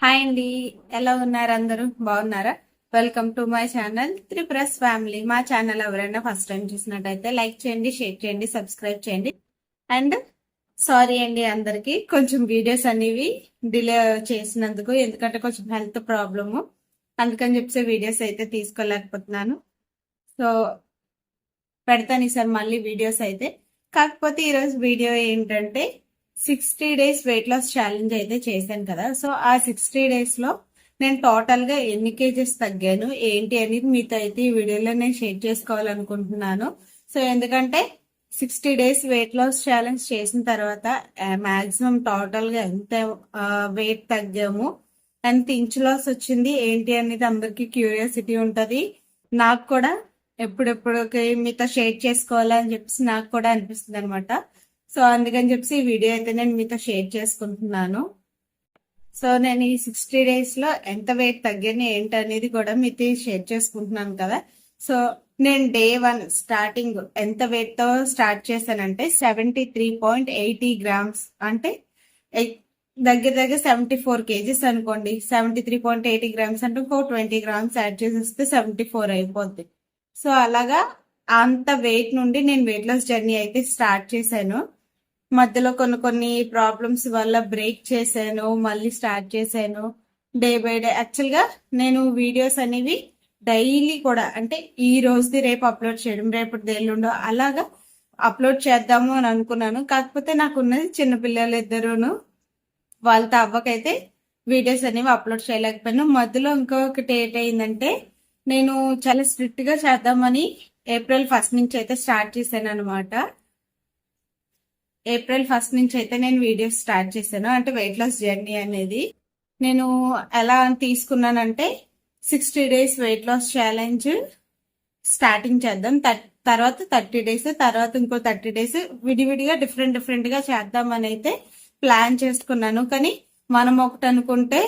Hi అండి. ఎలా ఉన్నారు? అందరూ బాగున్నారా? వెల్కమ్ టు మై ఛానల్ త్రిప్రస్ ఫ్యామిలీ. మా ఛానల్ ఎవరైనా ఫస్ట్ టైం చూసినట్టయితే లైక్ చేయండి, షేర్ చేయండి, సబ్స్క్రైబ్ చేయండి. అండ్ సారీ అండి, అందరికి కొంచెం వీడియోస్ అనేవి డిలే చేసినందుకు, ఎందుకంటే కొంచెం హెల్త్ ప్రాబ్లము, అందుకని చెప్పి వీడియోస్ అయితే తీసుకోలేకపోతున్నాను. సో పెడతాను ఈసారి మళ్ళీ వీడియోస్ అయితే. కాకపోతే ఈరోజు వీడియో ఏంటంటే 60 days వెయిట్ లాస్ ఛాలెంజ్ అయితే చేశాను కదా. సో ఆ 60 days లో నేను టోటల్ గా ఎన్ని కేజెస్ తగ్గాను ఏంటి అనేది మీతో అయితే ఈ వీడియోలో నేను షేర్ చేసుకోవాలనుకుంటున్నాను. సో ఎందుకంటే 60 days వెయిట్ లాస్ ఛాలెంజ్ చేసిన తర్వాత మాక్సిమం టోటల్ గా ఎంత వెయిట్ తగ్గాము, ఎంత ఇంచ్ లాస్ వచ్చింది ఏంటి అనేది అందరికి క్యూరియాసిటీ ఉంటది. నాకు కూడా ఎప్పుడెప్పుడు మీతో షేర్ చేసుకోవాలని చెప్పేసి నాకు కూడా అనిపిస్తుంది అనమాట. సో అందుకని చెప్పి ఈ వీడియో అయితే నేను మీతో షేర్ చేసుకుంటున్నాను. సో నేను ఈ 60 days లో ఎంత వెయిట్ తగ్గాను ఏంటి అనేది కూడా మీతో షేర్ చేసుకుంటున్నాను కదా. సో నేను డే 1 స్టార్టింగ్ ఎంత వెయిట్ తో స్టార్ట్ చేశానంటే 73.80 grams, అంటే దగ్గర దగ్గర 74 kgs అనుకోండి. 73.80 grams అంటే ఇంకో 20 grams యాడ్ చేసేస్తే 74 అయిపోద్ది. సో అలాగా అంత వెయిట్ నుండి నేను వెయిట్ లాస్ జర్నీ అయితే స్టార్ట్ చేశాను. మధ్యలో కొన్ని ప్రాబ్లమ్స్ వల్ల బ్రేక్ చేశాను, మళ్ళీ స్టార్ట్ చేశాను డే బై డే. యాక్చువల్గా నేను వీడియోస్ అనేవి డైలీ కూడా, అంటే ఈ రోజుది రేపు అప్లోడ్ చేయడం, రేపటి ఎల్లుండో అలాగా అప్లోడ్ చేద్దాము అని అనుకున్నాను. కాకపోతే నాకు ఉన్నది చిన్నపిల్లలు ఇద్దరును, వాళ్ళతో అవ్వకైతే వీడియోస్ అనేవి అప్లోడ్ చేయలేకపోయాను. మధ్యలో ఇంకొకటి ఏంటంటే, నేను చాలా స్ట్రిక్ట్ గా చేద్దామని April 1st నుంచి అయితే స్టార్ట్ చేశాను అనమాట. April 1st నుంచి అయితే నేను వీడియోస్ స్టార్ట్ చేశాను. అంటే వెయిట్ లాస్ జర్నీ అనేది నేను ఎలా తీసుకున్నానంటే 60 days weight loss challenge starting చేద్దాం, తర్వాత 30 days, తర్వాత ఇంకో 30 days విడివిడిగా డిఫరెంట్ గా చేద్దామని అయితే ప్లాన్ చేసుకున్నాను. కానీ మనం ఒకటి అనుకుంటే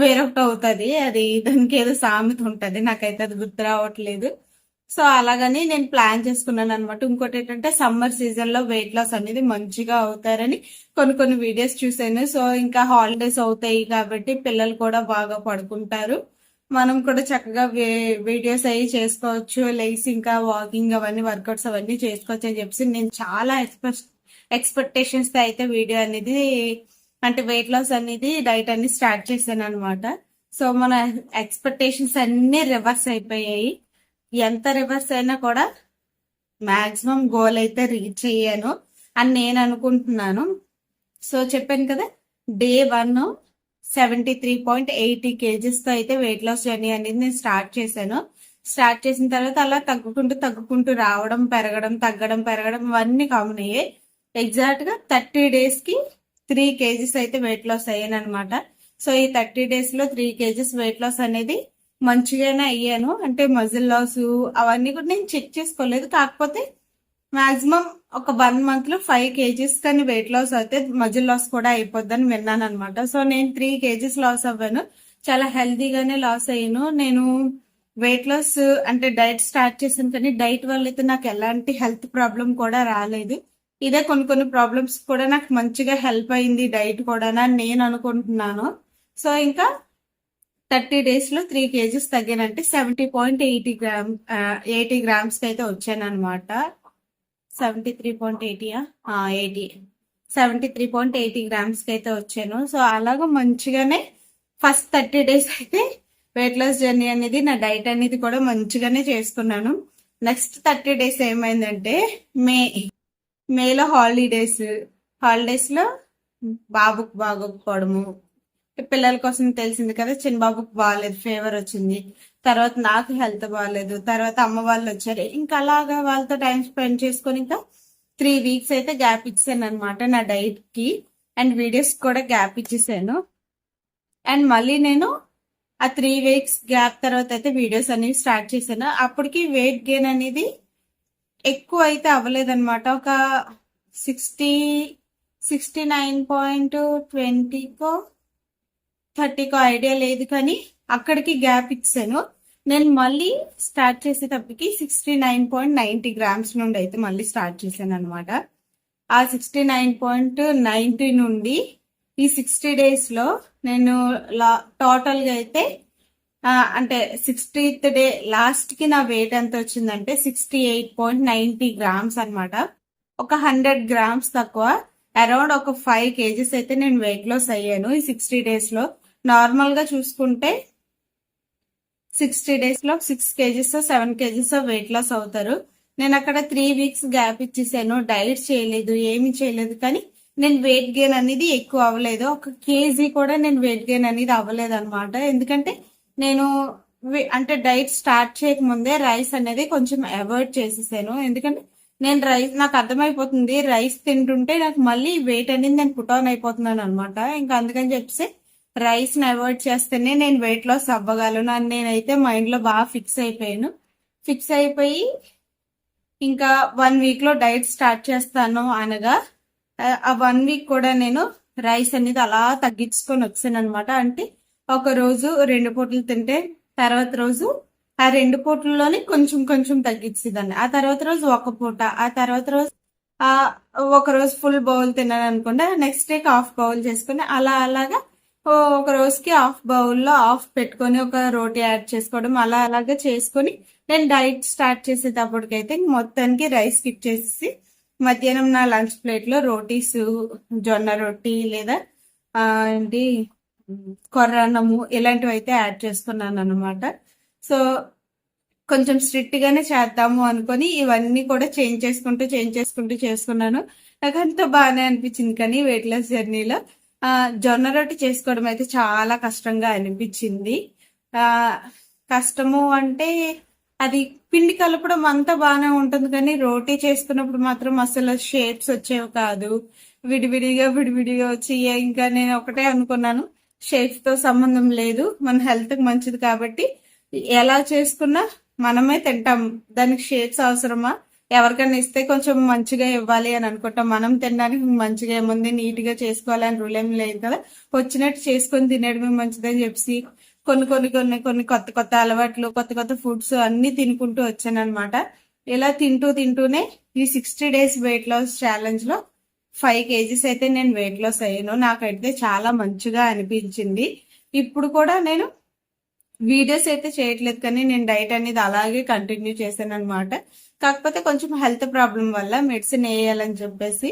వేరొకటి అవుతుంది. అది దానికి ఏదో సామెత ఉంటది, నాకైతే అది గుర్తు రావట్లేదు. సో అలాగని నేను ప్లాన్ చేసుకున్నాను అనమాట. ఇంకోటి ఏంటంటే సమ్మర్ సీజన్ లో వెయిట్ లాస్ అనేది మంచిగా అవుతారని కొన్ని వీడియోస్ చూసాను. సో ఇంకా హాలిడేస్ అవుతాయి కాబట్టి పిల్లలు కూడా బాగా పడుకుంటారు, మనం కూడా చక్కగా వీడియోస్ అవి చేసుకోవచ్చు, లేసి ఇంకా వాకింగ్ అవన్నీ వర్కౌట్స్ అవన్నీ చేసుకోవచ్చు అని చెప్పి నేను చాలా ఎక్స్పెక్టేషన్స్ తో అయితే వీడియో అనేది, అంటే వెయిట్ లాస్ అనేది డైట్ అన్ని స్టార్ట్ చేశాను అనమాట. సో మన ఎక్స్పెక్టేషన్స్ అన్ని రివర్స్ అయిపోయాయి. ఎంత రివర్స్ అయినా కూడా మాక్సిమం గోల్ అయితే రీచ్ అయ్యాను అని నేను అనుకుంటున్నాను. సో చెప్పాను కదా, డే 1 73.80 kgs తో అయితే వెయిట్ లాస్ జర్నీ అనేది నేను స్టార్ట్ చేశాను. స్టార్ట్ చేసిన తర్వాత అలా తగ్గుకుంటూ రావడం, పెరగడం, తగ్గడం, పెరగడం ఇవన్నీ కామన్ అయ్యాయి. ఎగ్జాక్ట్ గా 30 days కి 3 kgs అయితే వెయిట్ లాస్ అయ్యాను అనమాట. సో ఈ 30 days లో 3 kgs వెయిట్ లాస్ అనేది మంచిగానే అయ్యాను. అంటే మజిల్ లాస్ అవన్నీ కూడా నేను చెక్ చేసుకోలేదు, కాకపోతే మాక్సిమం ఒక 1 month లో 5 kgs కానీ వెయిట్ లాస్ అయితే మజిల్ లాస్ కూడా అయిపోద్దని విన్నాను అనమాట. సో నేను 3 kgs లాస్ అవ్వాను, చాలా హెల్తీగానే లాస్ అయ్యాను. నేను వెయిట్ లాస్ అంటే డైట్ స్టార్ట్ చేశాను, కానీ డైట్ వల్ల అయితే నాకు ఎలాంటి హెల్త్ ప్రాబ్లం కూడా రాలేదు. ఇదే కొన్ని ప్రాబ్లమ్స్ కూడా నాకు మంచిగా హెల్ప్ అయింది డైట్ కూడా అని నేను అనుకుంటున్నాను. సో ఇంకా 30 days లో 3 kgs తగ్గానంటే 70.80 grams కి అయితే వచ్చాను అనమాట. 73.80 grams కి అయితే వచ్చాను. సో అలాగా మంచిగానే ఫస్ట్ 30 days అయితే వెయిట్ లాస్ జర్నీ అనేది, నా డైట్ అనేది కూడా మంచిగానే చేసుకున్నాను. నెక్స్ట్ 30 days ఏమైందంటే మేలో హాలిడేస్ లో బాబుకు బాగోకపోవడము, పిల్లల కోసం తెలిసింది కదా, చిన్న బాబుకు బాగాలేదు, ఫీవర్ వచ్చింది, తర్వాత నాకు హెల్త్ బాగాలేదు, తర్వాత అమ్మ వాళ్ళు వచ్చారు. ఇంకా అలాగా వాళ్ళతో టైం స్పెండ్ చేసుకొని ఇంకా 3 weeks అయితే గ్యాప్ ఇచ్చాను అనమాట నా డైట్ కి. అండ్ వీడియోస్ కూడా గ్యాప్ ఇచ్చేసాను. అండ్ మళ్ళీ నేను ఆ 3 weeks గ్యాప్ తర్వాత అయితే వీడియోస్ అనేవి స్టార్ట్ చేశాను. అప్పటికి వెయిట్ గెయిన్ అనేది ఎక్కువ అయితే అవ్వలేదన్నమాట. ఒక 69.20కో 30కో ఐడియా లేదు, కానీ అక్కడికి గ్యాప్ ఇచ్చాను. నేను మళ్ళీ స్టార్ట్ చేసేటప్పటికి 69.90 grams నుండి అయితే మళ్ళీ స్టార్ట్ చేశాను అనమాట. ఆ 69.90 నుండి ఈ 60 డేస్ లో నేను టోటల్ గా అయితే అంటే 60th డే లాస్ట్ కి నా వెయిట్ ఎంత వచ్చిందంటే 68.90 గ్రామ్స్ అన్నమాట. ఒక 100 గ్రామ్స్ తక్కువ, అరౌండ్ ఒక 5 kgs అయితే నేను వెయిట్ లాస్ అయ్యాను ఈ 60 డేస్ లో. నార్మల్ గా చూసుకుంటే 60 డేస్ లో 6 kgs 7 kgs వెయిట్ లాస్ అవుతారు. నేను అక్కడ 3 weeks గ్యాప్ ఇచ్చేసాను, డైట్ చేయలేదు, ఏమి చేయలేదు, కానీ నేను వెయిట్ గెయిన్ అనేది ఎక్కువ అవ్వలేదు. ఒక కేజీ కూడా నేను వెయిట్ గెయిన్ అనేది అవ్వలేదు అనమాట. ఎందుకంటే నేను అంటే డైట్ స్టార్ట్ చేయకముందే రైస్ అనేది కొంచెం అవాయిడ్ చేసేసాను. ఎందుకంటే నేను నాకు అర్థమైపోతుంది రైస్ తింటుంటే నాకు మళ్ళీ వెయిట్ అనేది నేను పుట్ ఆన్ అయిపోతున్నాను అనమాట. ఇంకా అందుకని చెప్పేసి రైస్ ని అవాయిడ్ చేస్తేనే నేను వెయిట్ లాస్ అవ్వగలను అని నేనైతే మైండ్ లో బాగా ఫిక్స్ అయిపోయాను. ఫిక్స్ అయిపోయి ఇంకా 1 week లో డైట్ స్టార్ట్ చేస్తాను అనగా ఆ 1 week కూడా నేను రైస్ అనేది అలా తగ్గించుకొని వచ్చాను అనమాట. అంటే ఒక రోజు 2 పూటలు తింటే తర్వాత రోజు ఆ 2 పూటల్లోనే కొంచెం కొంచెం తగ్గించేదాన్ని. ఆ తర్వాత రోజు ఒక పూట, ఆ తర్వాత రోజు ఒక రోజు ఫుల్ బౌల్ తిన్నాను అనుకుంటే నెక్స్ట్ డే హాఫ్ బౌల్ చేసుకుని అలాగా ఒక రోజుకి హాఫ్ బౌల్లో హాఫ్ పెట్టుకొని ఒక రోటీ యాడ్ చేసుకోవడం అలాగా చేసుకొని నేను డైట్ స్టార్ట్ చేసేటప్పటికైతే మొత్తానికి రైస్ స్కిప్ చేసేసి మధ్యాహ్నం నా లంచ్ ప్లేట్ లో రోటీస్, జొన్న రొట్టి లేదా ఏంటి కొర్రన్నము ఇలాంటివి అయితే యాడ్ చేసుకున్నాను అనమాట. సో కొంచెం స్ట్రిక్ట్ గానే చేద్దాము అనుకొని ఇవన్నీ కూడా చేంజ్ చేసుకుంటూ చేసుకున్నాను. నాకు అంత బాగానే అనిపించింది. కానీ వెయిట్ లాస్ జర్నీలో జొన్న రొట్టి చేసుకోవడం అయితే చాలా కష్టంగా అనిపించింది. కష్టము అంటే అది పిండి కలపడం అంతా బాగానే ఉంటుంది, కానీ రోటీ చేసుకున్నప్పుడు మాత్రం అసలు షేప్స్ వచ్చేవి కాదు. విడివిడిగా వచ్చి ఇంకా నేను ఒకటే అనుకున్నాను, షేప్స్ తో సంబంధం లేదు, మన హెల్త్ కి మంచిది కాబట్టి ఎలా చేసుకున్నా మనమే తింటాం, దానికి షేప్స్ అవసరమా, ఎవరికైనా ఇస్తే కొంచెం మంచిగా ఇవ్వాలి అని అనుకుంటాం. మనం తినడానికి మంచిగా ఏముంది, నీట్ గా చేసుకోవాలని రూల్ ఏం లేదు కదా, వచ్చినట్టు చేసుకొని తినేయడమే మంచిదని చెప్పి కొన్ని కొత్త అలవాట్లు, కొత్త ఫుడ్స్ అన్ని తినుకుంటూ వచ్చాను అనమాట. ఇలా తింటూనే ఈ 60 days వెయిట్ లాస్ ఛాలెంజ్ లో 5 kgs అయితే నేను వెయిట్ లాస్ అయ్యాను. నాకైతే చాలా మంచిగా అనిపించింది. ఇప్పుడు కూడా నేను వీడియోస్ అయితే చేయట్లేదు, కానీ నేను డైట్ అనేది అలాగే కంటిన్యూ చేశాను అనమాట. కాకపోతే కొంచెం హెల్త్ ప్రాబ్లం వల్ల మెడిసిన్ వేయాలని చెప్పేసి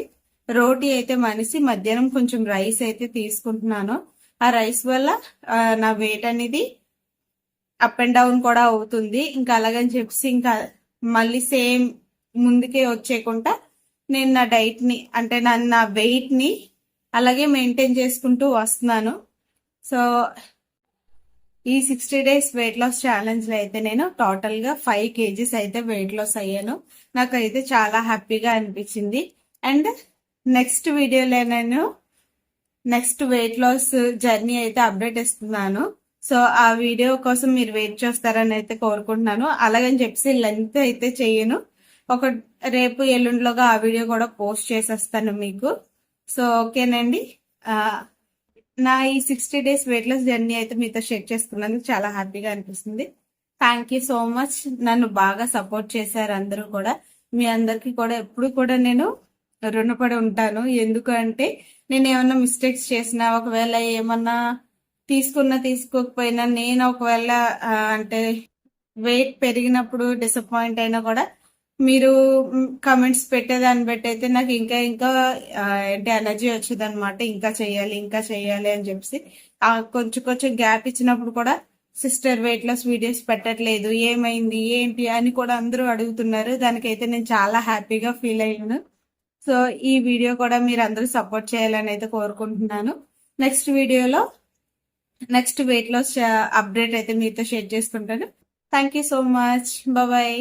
రోటీ అయితే మనిషి మధ్యాహ్నం కొంచెం రైస్ అయితే తీసుకుంటున్నాను. ఆ రైస్ వల్ల నా వెయిట్ అనేది అప్ అండ్ డౌన్ కూడా అవుతుంది. ఇంకా అలాగని చెప్పేసి ఇంకా మళ్ళీ సేమ్ ముందుకే వచ్చేయకుండా నేను నా డైట్ ని అంటే నా వెయిట్ ని అలాగే మెయింటైన్ చేసుకుంటూ వస్తున్నాను. సో ఈ 60 days వెయిట్ లాస్ ఛాలెంజ్ లో అయితే నేను టోటల్ గా 5 kgs అయితే వెయిట్ లాస్ అయ్యాను. నాకైతే చాలా హ్యాపీగా అనిపించింది. అండ్ నెక్స్ట్ వీడియోలో నేను నెక్స్ట్ వెయిట్ లాస్ జర్నీ అయితే అప్డేట్ ఇస్తున్నాను. సో ఆ వీడియో కోసం మీరు వెయిట్ చేస్తారని అయితే కోరుకుంటున్నాను. అలాగని చెప్పేసి లెంత్ అయితే చేయను, ఒక రేపు ఎల్లుండిలోగా ఆ వీడియో కూడా పోస్ట్ చేసేస్తాను మీకు. సో ఓకేనండి, నా ఈ 60 days వెయిట్ లాస్ జర్నీ అయితే మీతో షేర్ చేసుకున్నందుకు చాలా హ్యాపీగా అనిపిస్తుంది. Thank you so much. నన్ను బాగా సపోర్ట్ చేశారు అందరూ కూడా. మీ అందరికి కూడా ఎప్పుడు కూడా నేను రుణపడి ఉంటాను. ఎందుకు అంటే నేను ఏమన్నా మిస్టేక్స్ చేసినా, ఒకవేళ ఏమన్నా తీసుకోకపోయినా, నేను ఒకవేళ అంటే వెయిట్ పెరిగినప్పుడు డిసప్పాయింట్ అయినా కూడా మీరు కమెంట్స్ పెట్టేదాన్ని బట్టి అయితే నాకు ఇంకా ఏంటి ఎనర్జీ వచ్చేది అనమాట. ఇంకా చేయాలి అని చెప్పి కొంచెం గ్యాప్ ఇచ్చినప్పుడు కూడా సిస్టర్ వెయిట్ లాస్ వీడియోస్ పెట్టట్లేదు, ఏమైంది ఏంటి అని కూడా అందరూ అడుగుతున్నారు. దానికైతే నేను చాలా హ్యాపీగా ఫీల్ అయ్యాను. సో ఈ వీడియో కూడా మీరు అందరూ సపోర్ట్ చేయాలని అయితే కోరుకుంటున్నాను. నెక్స్ట్ వీడియోలో నెక్స్ట్ వెయిట్ లాస్ అప్డేట్ అయితే మీతో షేర్ చేసుకుంటాను. Thank you so much. Bye.